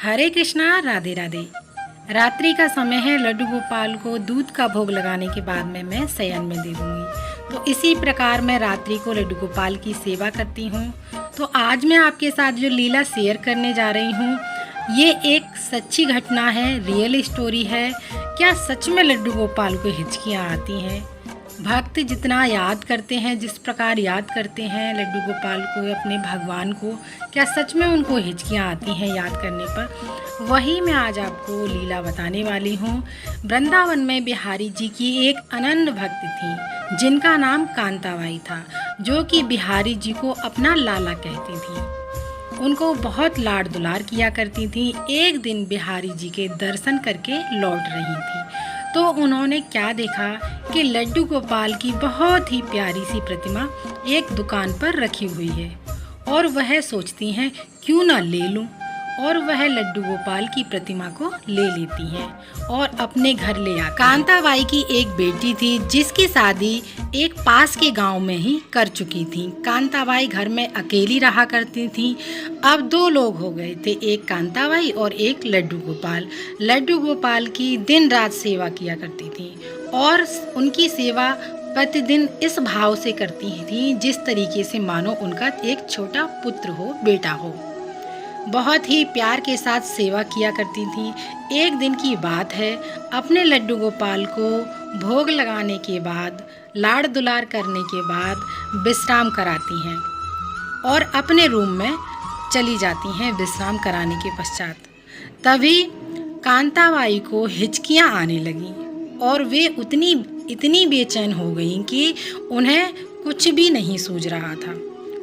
हरे कृष्णा, राधे राधे। रात्रि का समय है। लड्डू गोपाल को दूध का भोग लगाने के बाद में मैं शयन में दे दूंगी। तो इसी प्रकार मैं रात्रि को लड्डू गोपाल की सेवा करती हूँ। तो आज मैं आपके साथ जो लीला शेयर करने जा रही हूँ, ये एक सच्ची घटना है, रियल स्टोरी है। क्या सच में लड्डू गोपाल को हिचकियाँ आती हैं? भक्त जितना याद करते हैं, जिस प्रकार याद करते हैं लड्डू गोपाल को, अपने भगवान को, क्या सच में उनको हिचकियाँ आती हैं याद करने पर? वही मैं आज आपको लीला बताने वाली हूँ। वृंदावन में बिहारी जी की एक अनन्य भक्त थी जिनका नाम कांताबाई था, जो कि बिहारी जी को अपना लाला कहती थी। उनको बहुत लाड दुलार किया करती थी। एक दिन बिहारी जी के दर्शन करके लौट रही थी तो उन्होंने क्या देखा कि लड्डू गोपाल की बहुत ही प्यारी सी प्रतिमा एक दुकान पर रखी हुई है और वह सोचती हैं क्यों ना ले लूं, और वह लड्डू गोपाल की प्रतिमा को ले लेती हैं और अपने घर ले आती। कांताबाई की एक बेटी थी जिसकी शादी एक पास के गांव में ही कर चुकी थी। कांताबाई घर में अकेली रहा करती थी। अब दो लोग हो गए थे, एक कांताबाई और एक लड्डू गोपाल। लड्डू गोपाल की दिन रात सेवा किया करती थी और उनकी सेवा प्रतिदिन इस भाव से करती थी जिस तरीके से मानो उनका एक छोटा पुत्र हो, बेटा हो। बहुत ही प्यार के साथ सेवा किया करती थी। एक दिन की बात है, अपने लड्डू गोपाल को भोग लगाने के बाद, लाड़ दुलार करने के बाद विश्राम कराती हैं और अपने रूम में चली जाती हैं विश्राम कराने के पश्चात। तभी कांताबाई को हिचकियाँ आने लगीं और वे इतनी बेचैन हो गईं कि उन्हें कुछ भी नहीं सूझ रहा था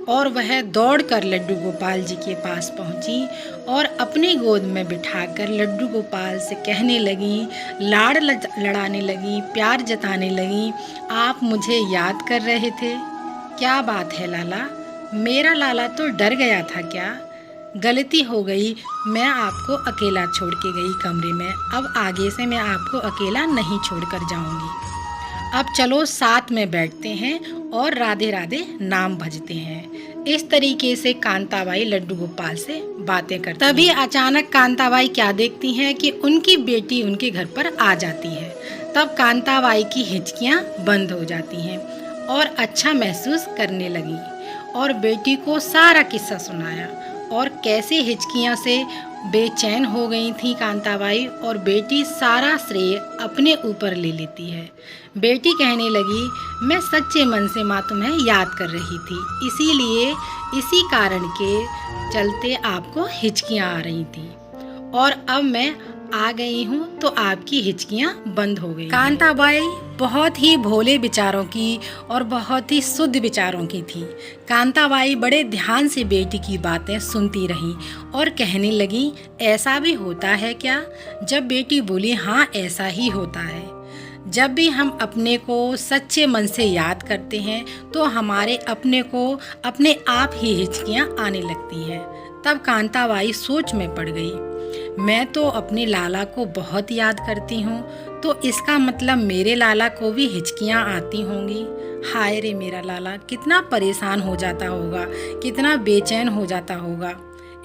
और वह दौड़कर लड्डू गोपाल जी के पास पहुंची और अपनी गोद में बिठाकर लड्डू गोपाल से कहने लगी, लाड़ लड़ाने लगी, प्यार जताने लगी, आप मुझे याद कर रहे थे? क्या बात है लाला, मेरा लाला तो डर गया था क्या? गलती हो गई, मैं आपको अकेला छोड़ के गई कमरे में, अब आगे से मैं आपको अकेला नहीं छोड़ कर जाऊंगी। अब चलो साथ में बैठते हैं और राधे राधे नाम भजते हैं। इस तरीके से कांताबाई लड्डू गोपाल से बातें करती। तभी अचानक कांताबाई क्या देखती हैं कि उनकी बेटी उनके घर पर आ जाती है। तब कांताबाई की हिचकियाँ बंद हो जाती हैं और अच्छा महसूस करने लगी और बेटी को सारा किस्सा सुनाया और कैसे हिचकियाँ से बेचैन हो गई थी कांताबाई, और बेटी सारा श्रेय अपने ऊपर ले लेती है। बेटी कहने लगी, मैं सच्चे मन से माँ तुम्हें याद कर रही थी, इसीलिए इसी कारण के चलते आपको हिचकियाँ आ रही थी और अब मैं आ गई हूँ तो आपकी हिचकियाँ बंद हो गई। कांताबाई बहुत ही भोले विचारों की और बहुत ही शुद्ध विचारों की थी। कांताबाई बड़े ध्यान से बेटी की बातें सुनती रहीं और कहने लगी, ऐसा भी होता है क्या? जब बेटी बोली, हाँ ऐसा ही होता है। जब भी हम अपने को सच्चे मन से याद करते हैं तो हमारे अपने को अपने आप ही हिचकियाँ आने लगती हैं। तब कांताबाई सोच में पड़ गई, मैं तो अपने लाला को बहुत याद करती हूँ, तो इसका मतलब मेरे लाला को भी हिचकियाँ आती होंगी। हाय रे, मेरा लाला कितना परेशान हो जाता होगा, कितना बेचैन हो जाता होगा।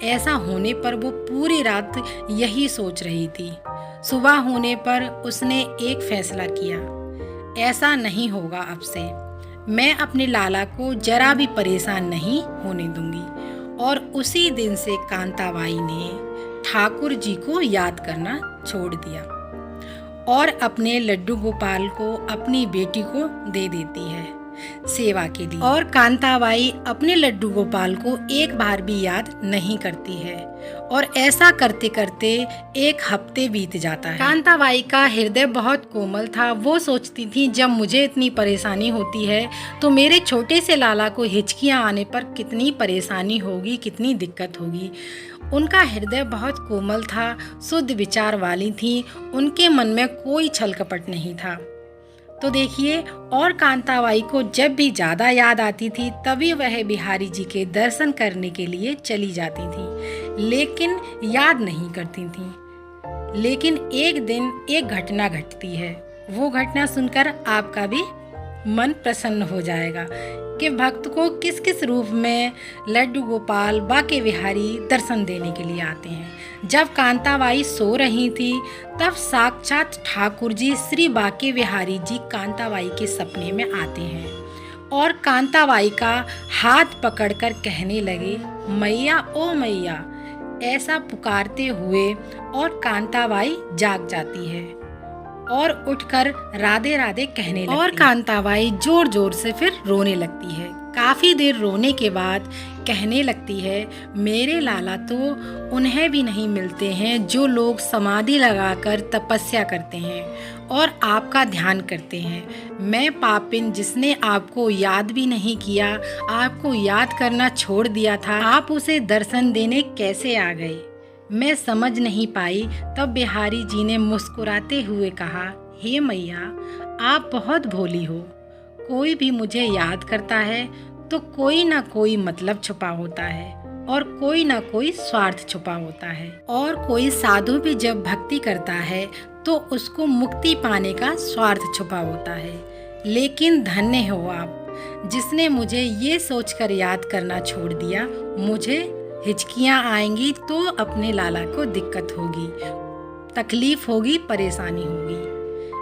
ऐसा होने पर वो पूरी रात यही सोच रही थी। सुबह होने पर उसने एक फैसला किया, ऐसा नहीं होगा, अब से मैं अपने लाला को जरा भी परेशान नहीं होने दूंगी। और उसी दिन से कांताबाई ने ठाकुर जी को याद करना छोड़ दिया और अपने लड्डू गोपाल को अपनी बेटी को दे देती है सेवा के लिए। और कांताबाई अपने लड्डू गोपाल को एक बार भी याद नहीं करती है और ऐसा करते करते एक हफ्ते बीत जाता है। कांताबाई का हृदय बहुत कोमल था। वो सोचती थी, जब मुझे इतनी परेशानी होती है तो मेरे छोटे से लाला को हिचकियाँ आने पर कितनी परेशानी होगी, कितनी दिक्कत होगी। उनका हृदय बहुत कोमल था, शुद्ध विचार वाली थी, उनके मन में कोई छल कपट नहीं था। तो देखिए, और कांताबाई को जब भी ज़्यादा याद आती थी तभी वह बिहारी जी के दर्शन करने के लिए चली जाती थी, लेकिन याद नहीं करती थी। लेकिन एक दिन एक घटना घटती है। वो घटना सुनकर आपका भी मन प्रसन्न हो जाएगा कि भक्त को किस किस रूप में लड्डू गोपाल बाके बिहारी दर्शन देने के लिए आते हैं। जब कांताबाई सो रही थी तब साक्षात ठाकुर जी श्री बाके बिहारी जी कांताबाई के सपने में आते हैं और कांताबाई का हाथ पकड़कर कहने लगे, मैया ओ मैया, ऐसा पुकारते हुए, और कांताबाई जाग जाती है और उठकर राधे राधे कहने लगती है और कांताबाई जोर जोर से फिर रोने लगती है। काफ़ी देर रोने के बाद कहने लगती है, मेरे लाला तो उन्हें भी नहीं मिलते हैं जो लोग समाधि लगाकर तपस्या करते हैं और आपका ध्यान करते हैं। मैं पापिन जिसने आपको याद भी नहीं किया, आपको याद करना छोड़ दिया था, आप उसे दर्शन देने कैसे आ गए? मैं समझ नहीं पाई। तब बिहारी जी ने मुस्कुराते हुए कहा, हे मैया, आप बहुत भोली हो। कोई भी मुझे याद करता है तो कोई ना कोई मतलब छुपा होता है और कोई ना कोई स्वार्थ छुपा होता है, और कोई साधु भी जब भक्ति करता है तो उसको मुक्ति पाने का स्वार्थ छुपा होता है। लेकिन धन्य हो आप जिसने मुझे ये सोचकर याद करना छोड़ दिया। मुझे हिचकियाँ आएंगी तो अपने लाला को दिक्कत होगी, तकलीफ होगी, परेशानी होगी।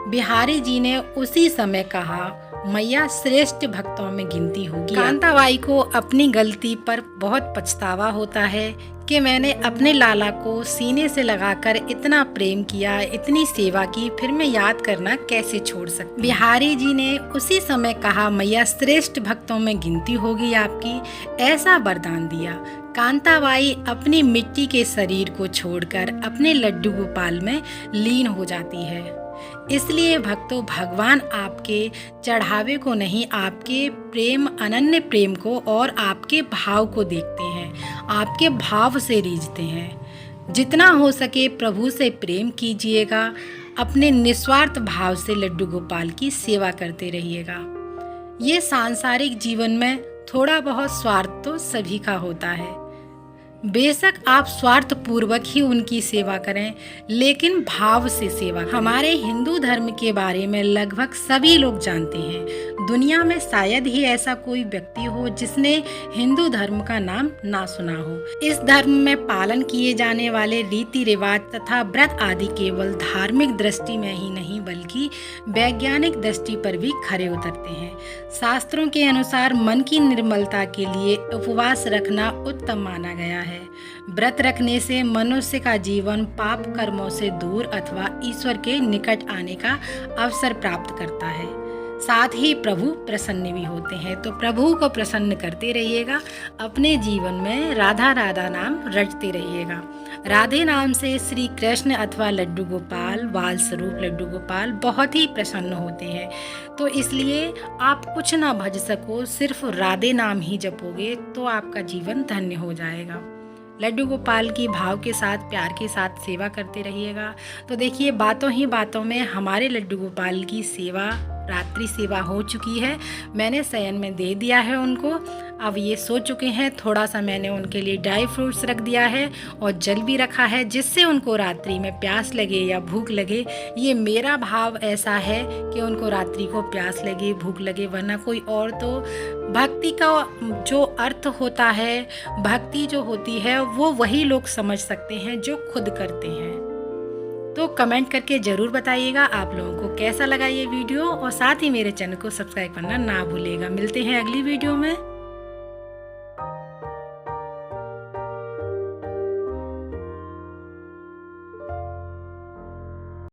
बिहारी जी ने उसी समय कहा, मैया श्रेष्ठ भक्तों में गिनती होगी। कांताबाई को अपनी गलती पर बहुत पछतावा होता है कि मैंने अपने लाला को सीने से लगाकर इतना प्रेम किया, इतनी सेवा की, फिर मैं याद करना कैसे छोड़ सकती। बिहारी जी ने उसी समय कहा, मैया श्रेष्ठ भक्तों में गिनती होगी आपकी, ऐसा वरदान दिया। कांताबाई अपनी मिट्टी के शरीर को छोड़कर अपने लड्डू गोपाल में लीन हो जाती है। इसलिए भक्तों, भगवान आपके चढ़ावे को नहीं, आपके प्रेम, अनन्य प्रेम को और आपके भाव को देखते हैं, आपके भाव से रीझते हैं। जितना हो सके प्रभु से प्रेम कीजिएगा, अपने निस्वार्थ भाव से लड्डू गोपाल की सेवा करते रहिएगा। ये सांसारिक जीवन में थोड़ा बहुत स्वार्थ तो सभी का होता है। बेशक आप स्वार्थ पूर्वक ही उनकी सेवा करें, लेकिन भाव से सेवा करें। हमारे हिंदू धर्म के बारे में लगभग सभी लोग जानते हैं। दुनिया में शायद ही ऐसा कोई व्यक्ति हो जिसने हिंदू धर्म का नाम ना सुना हो। इस धर्म में पालन किए जाने वाले रीति रिवाज तथा व्रत आदि केवल धार्मिक दृष्टि में ही नहीं बल्कि वैज्ञानिक दृष्टि पर भी खरे उतरते हैं। शास्त्रों के अनुसार मन की निर्मलता के लिए उपवास रखना उत्तम माना गया है। व्रत रखने से मनुष्य का जीवन पाप कर्मों से दूर अथवा ईश्वर के निकट आने का अवसर प्राप्त करता है। साथ ही प्रभु प्रसन्न भी होते हैं। तो प्रभु को प्रसन्न करते रहिएगा, अपने जीवन में राधा राधा नाम रटते रहिएगा। राधे नाम से श्री कृष्ण अथवा लड्डू गोपाल, बाल स्वरूप लड्डू गोपाल बहुत ही प्रसन्न होते हैं। तो इसलिए आप कुछ ना भज सको, सिर्फ राधे नाम ही जपोगे तो आपका जीवन धन्य हो जाएगा। लड्डू गोपाल की भाव के साथ, प्यार के साथ सेवा करते रहिएगा। तो देखिए, बातों ही बातों में हमारे लड्डू गोपाल की सेवा, रात्रि सेवा हो चुकी है। मैंने शयन में दे दिया है उनको। अब ये सो चुके हैं। थोड़ा सा मैंने उनके लिए ड्राई फ्रूट्स रख दिया है और जल भी रखा है, जिससे उनको रात्रि में प्यास लगे या भूख लगे। ये मेरा भाव ऐसा है कि उनको रात्रि को प्यास लगे, भूख लगे, वरना कोई और तो भक्ति का जो अर्थ होता है, भक्ति जो होती है, वो वही लोग समझ सकते हैं जो खुद करते हैं। तो कमेंट करके ज़रूर बताइएगा आप लोगों को कैसा लगा ये वीडियो, और साथ ही मेरे चैनल को सब्सक्राइब करना ना भूलिएगा। मिलते हैं अगली वीडियो में।